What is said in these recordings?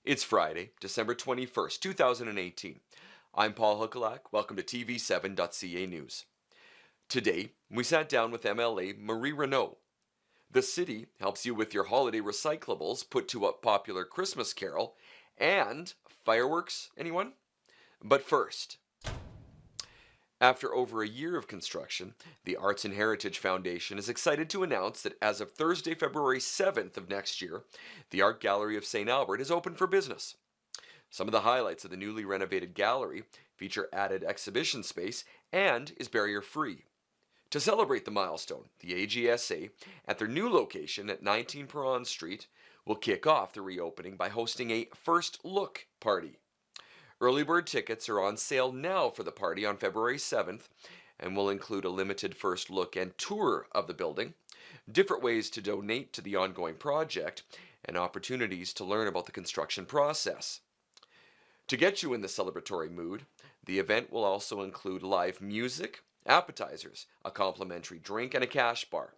It's Friday, December 21st, 2018. I'm Paul Huckalak. Welcome to TV7.ca News. Today, we sat down with MLA Marie Renaud. The city helps you with your holiday recyclables put to a popular Christmas carol and fireworks, anyone? But first, after over a year of construction, the Arts and Heritage Foundation is excited to announce that as of Thursday, February 7th of next year, the Art Gallery of St. Albert is open for business. Some of the highlights of the newly renovated gallery feature added exhibition space and is barrier-free. To celebrate the milestone, the AGSA, at their new location at 19 Perron Street, will kick off the reopening by hosting a First Look party. Early bird tickets are on sale now for the party on February 7th and will include a limited first look and tour of the building, different ways to donate to the ongoing project, and opportunities to learn about the construction process. To get you in the celebratory mood, the event will also include live music, appetizers, a complimentary drink, and a cash bar.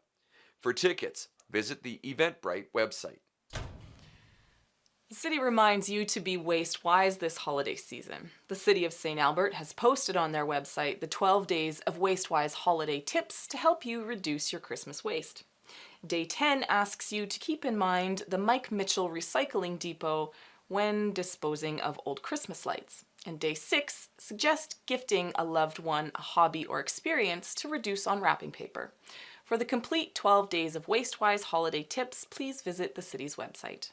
For tickets, visit the Eventbrite website. The city reminds you to be waste-wise this holiday season. The City of St. Albert has posted on their website the 12 days of waste-wise holiday tips to help you reduce your Christmas waste. Day 10 asks you to keep in mind the Mike Mitchell Recycling Depot when disposing of old Christmas lights. And Day 6 suggests gifting a loved one a hobby or experience to reduce on wrapping paper. For the complete 12 days of waste-wise holiday tips, please visit the city's website.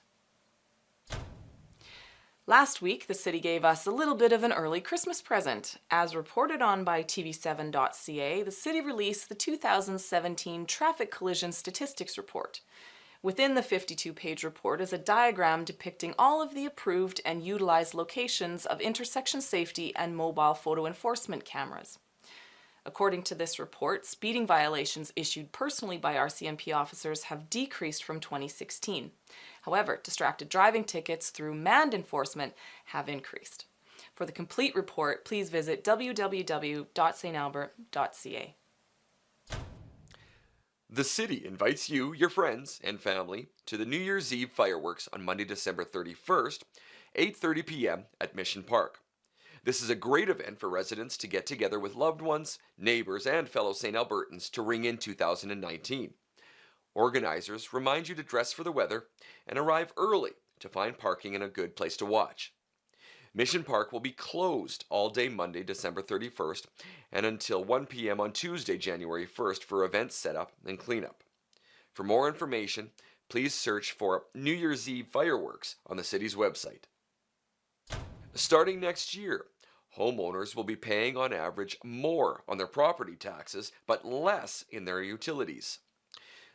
Last week, the city gave us a little bit of an early Christmas present. As reported on by TV7.ca, the city released the 2017 Traffic Collision Statistics Report. Within the 52-page report is a diagram depicting all of the approved and utilized locations of intersection safety and mobile photo enforcement cameras. According to this report, speeding violations issued personally by RCMP officers have decreased from 2016. However, distracted driving tickets through manned enforcement have increased. For the complete report, please visit www.stalbert.ca. The city invites you, your friends, and family to the New Year's Eve fireworks on Monday, December 31st, 8:30 p.m. at Mission Park. This is a great event for residents to get together with loved ones, neighbors, and fellow St. Albertans to ring in 2019. Organizers remind you to dress for the weather and arrive early to find parking and a good place to watch. Mission Park will be closed all day Monday, December 31st, and until 1 p.m. on Tuesday, January 1st for event setup and cleanup. For more information, please search for New Year's Eve fireworks on the city's website. Starting next year, homeowners will be paying on average more on their property taxes, but less in their utilities.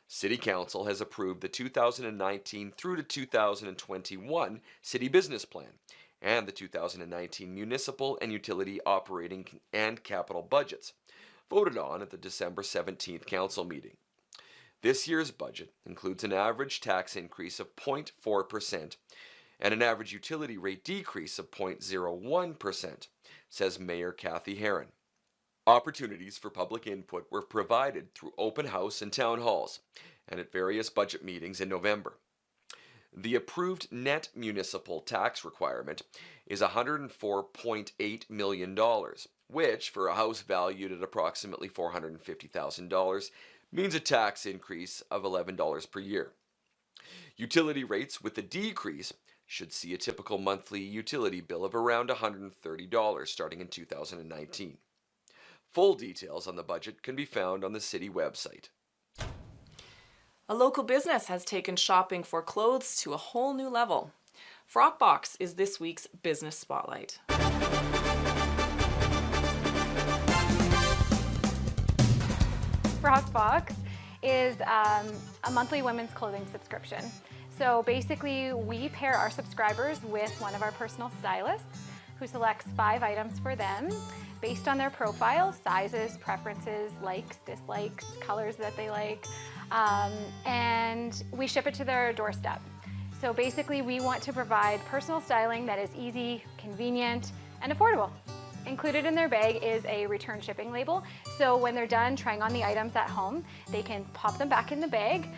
City Council has approved the 2019 through to 2021 City Business Plan and the 2019 Municipal and Utility Operating and Capital Budgets, voted on at the December 17th Council meeting. This year's budget includes an average tax increase of 0.4% and an average utility rate decrease of 0.01%, says Mayor Kathy Heron. Opportunities for public input were provided through open house and town halls and at various budget meetings in November. The approved net municipal tax requirement is $104.8 million, which, for a house valued at approximately $450,000, means a tax increase of $11 per year. Utility rates with the decrease should see a typical monthly utility bill of around $130 starting in 2019. Full details on the budget can be found on the city website. A local business has taken shopping for clothes to a whole new level. Frockbox is this week's business spotlight. Frockbox is a monthly women's clothing subscription. So basically, we pair our subscribers with one of our personal stylists who selects 5 items for them based on their profile, sizes, preferences, likes, dislikes, colors that they like, and we ship it to their doorstep. So basically, we want to provide personal styling that is easy, convenient, and affordable. Included in their bag is a return shipping label. So when they're done trying on the items at home, they can pop them back in the bag,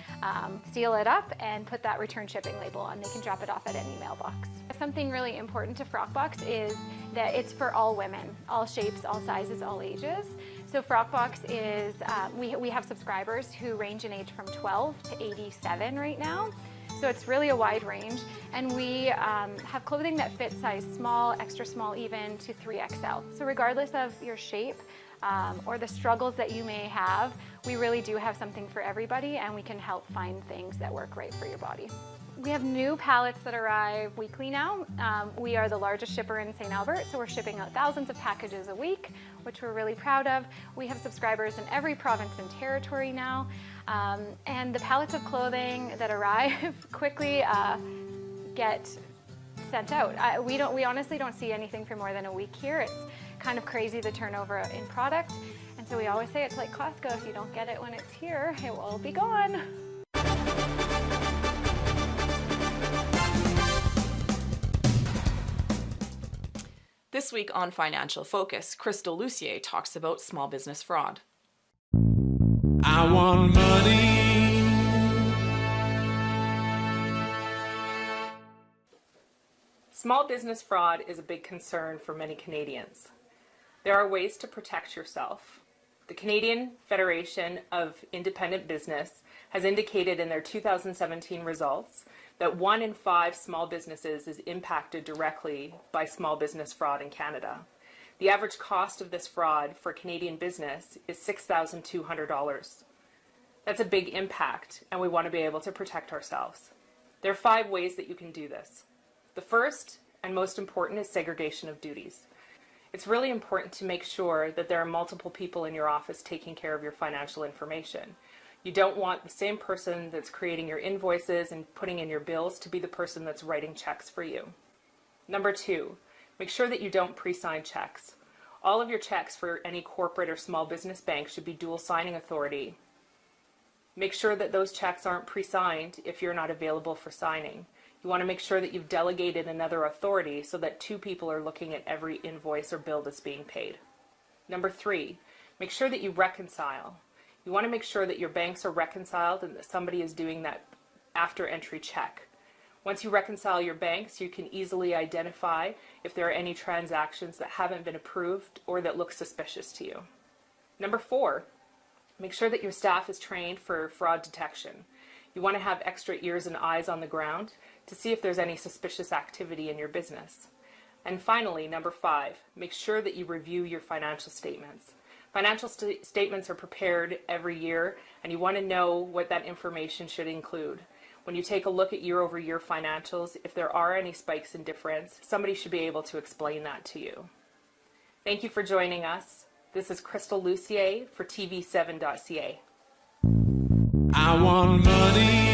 seal it up, and put that return shipping label on. They can drop it off at any mailbox. Something really important to Frockbox is that it's for all women, all shapes, all sizes, all ages. So Frockbox is, we have subscribers who range in age from 12 to 87 right now. So it's really a wide range, and we have clothing that fits size small, extra small even, to 3XL. So regardless of your shape or the struggles that you may have, we really do have something for everybody, and we can help find things that work right for your body. We have new pallets that arrive weekly now. We are the largest shipper in St. Albert, so we're shipping out thousands of packages a week, which we're really proud of. We have subscribers in every province and territory now. And the pallets of clothing that arrive quickly get sent out. We honestly don't see anything for more than a week here. It's kind of crazy, the turnover in product. And so we always say it's like Costco. If you don't get it when it's here, it will be gone. This week on Financial Focus, Crystal Lucier talks about small business fraud. I want money. Small business fraud is a big concern for many Canadians. There are ways to protect yourself. The Canadian Federation of Independent Business has indicated in their 2017 results that 1 in 5 small businesses is impacted directly by small business fraud in Canada. The average cost of this fraud for Canadian business is $6,200. That's a big impact, and we want to be able to protect ourselves. There are 5 ways that you can do this. The first and most important is segregation of duties. It's really important to make sure that there are multiple people in your office taking care of your financial information. You don't want the same person that's creating your invoices and putting in your bills to be the person that's writing checks for you. Number 2, make sure that you don't pre-sign checks. All of your checks for any corporate or small business bank should be dual signing authority. Make sure that those checks aren't pre-signed if you're not available for signing. You want to make sure that you've delegated another authority so that 2 people are looking at every invoice or bill that's being paid. Number 3, make sure that you reconcile. You want to make sure that your banks are reconciled and that somebody is doing that after entry check. Once you reconcile your banks, you can easily identify if there are any transactions that haven't been approved or that look suspicious to you. Number 4, make sure that your staff is trained for fraud detection. You want to have extra ears and eyes on the ground to see if there's any suspicious activity in your business. And finally, number 5, make sure that you review your financial statements. Financial statements are prepared every year, and you want to know what that information should include. When you take a look at year-over-year financials, if there are any spikes in difference, somebody should be able to explain that to you. Thank you for joining us. This is Crystal Lucier for TV7.ca. I want money.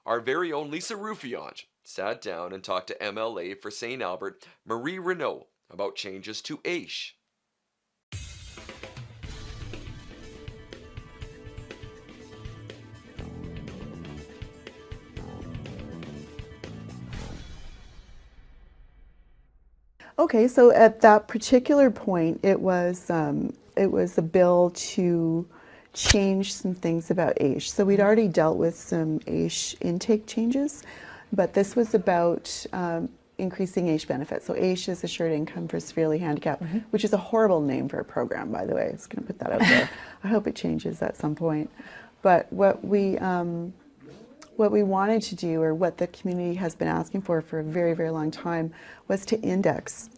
Our very own Lisa Ruffiange sat down and talked to MLA for St. Albert, Marie Renaud, about changes to AISH. Okay, so at that particular point, it was a bill to change some things about AISH. So we'd already dealt with some AISH intake changes, but this was about increasing AISH benefits. So AISH is Assured Income for Severely Handicapped, which is a horrible name for a program, by the way. I was going to put that out there. I hope it changes at some point. But what we wanted to do, or what the community has been asking for a very, very long time, was to index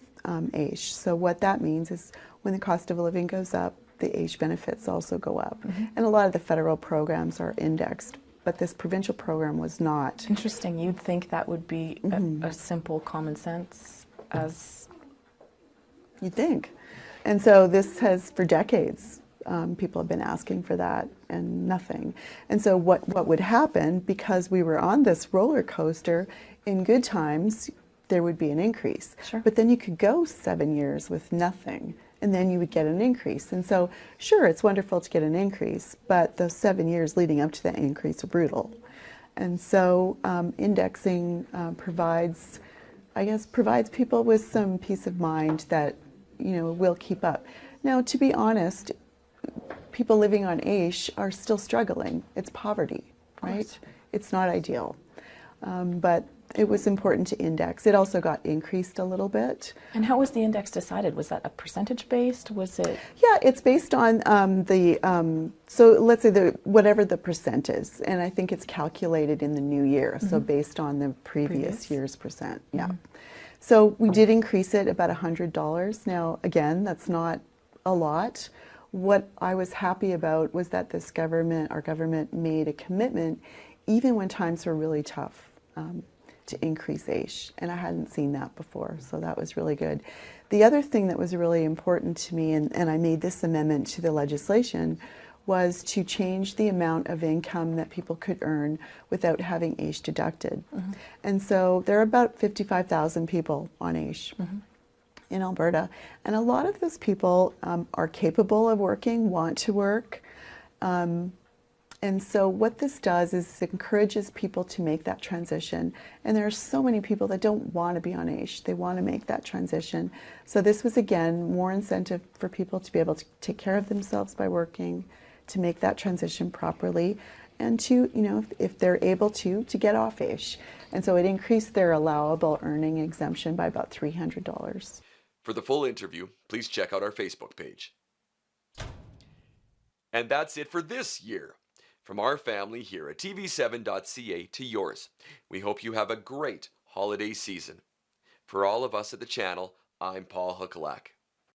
AISH. So what that means is when the cost of living goes up, the AISH benefits also go up. And a lot of the federal programs are indexed, but this provincial program was not. Interesting. You'd think that would be a simple common sense as... You'd think. And so this has, for decades, people have been asking for that and nothing. And so what would happen, because we were on this roller coaster, in good times, there would be an increase. Sure. But then you could go 7 years with nothing, and then you would get an increase. And so, sure, it's wonderful to get an increase, but those 7 years leading up to that increase are brutal. And so indexing provides people with some peace of mind that, will keep up. Now, to be honest, people living on AISH are still struggling. It's poverty, right? It's not ideal. But it was important to index. It also got increased a little bit. And how was the index decided? Was that a percentage based? Was it? Yeah, it's based on so let's say whatever the percent is, and I think it's calculated in the new year, so based on the previous year's percent, yeah. So we did increase it about $100. Now, again, that's not a lot. What I was happy about was that our government made a commitment, even when times were really tough, to increase AISH, and I hadn't seen that before, so that was really good. The other thing that was really important to me, and I made this amendment to the legislation, was to change the amount of income that people could earn without having AISH deducted. And so there are about 55,000 people on AISH in Alberta, and a lot of those people are capable of working, want to work. And so what this does is it encourages people to make that transition. And there are so many people that don't want to be on AISH. They want to make that transition. So this was, again, more incentive for people to be able to take care of themselves by working, to make that transition properly, and to, if they're able to get off AISH. And so it increased their allowable earning exemption by about $300. For the full interview, please check out our Facebook page. And that's it for this year. From our family here at TV7.ca to yours, we hope you have a great holiday season. For all of us at the channel, I'm Paul Huckalak.